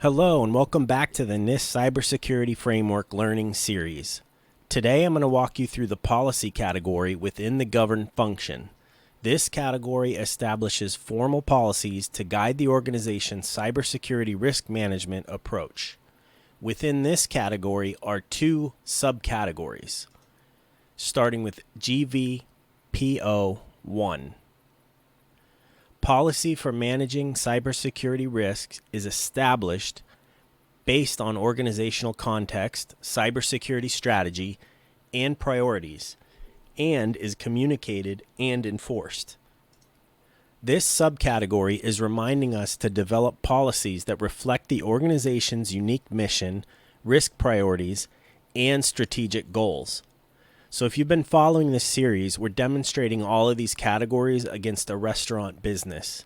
Hello and welcome back to the NIST Cybersecurity Framework Learning Series. Today I'm going to walk you through the policy category within the govern function. This category establishes formal policies to guide the organization's cybersecurity risk management approach. Within this category are two subcategories, starting with GV.PO1. Policy for managing cybersecurity risks is established based on organizational context, cybersecurity strategy, and priorities, and is communicated and enforced. This subcategory is reminding us to develop policies that reflect the organization's unique mission, risk priorities, and strategic goals. So if you've been following this series, we're demonstrating all of these categories against a restaurant business.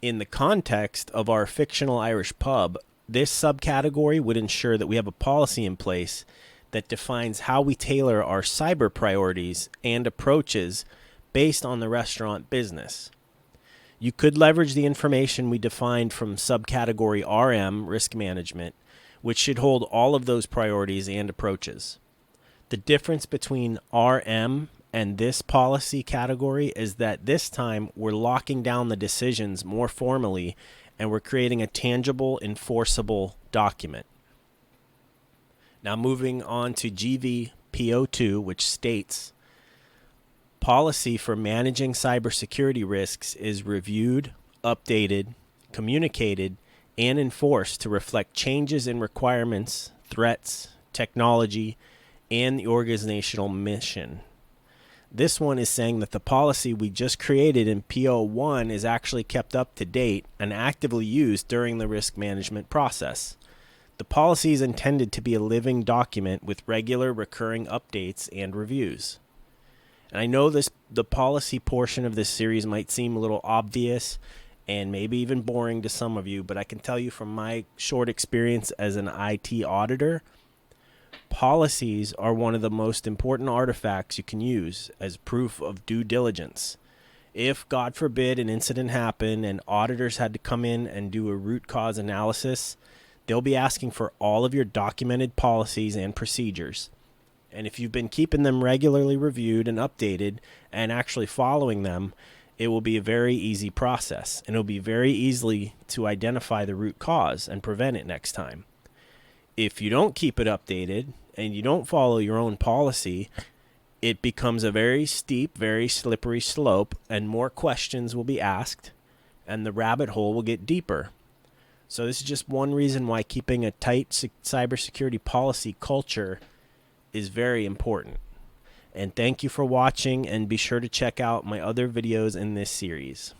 In the context of our fictional Irish pub, this subcategory would ensure that we have a policy in place that defines how we tailor our cyber priorities and approaches based on the restaurant business. You could leverage the information we defined from subcategory RM, risk management, which should hold all of those priorities and approaches. The difference between RM and this policy category is that this time we're locking down the decisions more formally and we're creating a tangible, enforceable document. Now moving on to GV.PO2, which states, policy for managing cybersecurity risks is reviewed, updated, communicated, and enforced to reflect changes in requirements, threats, technology, and the organizational mission. This one is saying that the policy we just created in PO1 is actually kept up to date and actively used during the risk management process. The policy is intended to be a living document with regular recurring updates and reviews. And I know the policy portion of this series might seem a little obvious and maybe even boring to some of you, but I can tell you from my short experience as an IT auditor, policies are one of the most important artifacts you can use as proof of due diligence. If, God forbid, an incident happened and auditors had to come in and do a root cause analysis, they'll be asking for all of your documented policies and procedures. And if you've been keeping them regularly reviewed and updated and actually following them, it will be a very easy process, and it'll be very easily to identify the root cause and prevent it next time. If you don't keep it updated and you don't follow your own policy, it becomes a very steep, very slippery slope, and more questions will be asked, and the rabbit hole will get deeper. So this is just one reason why keeping a tight cybersecurity policy culture is very important. And thank you for watching, and be sure to check out my other videos in this series.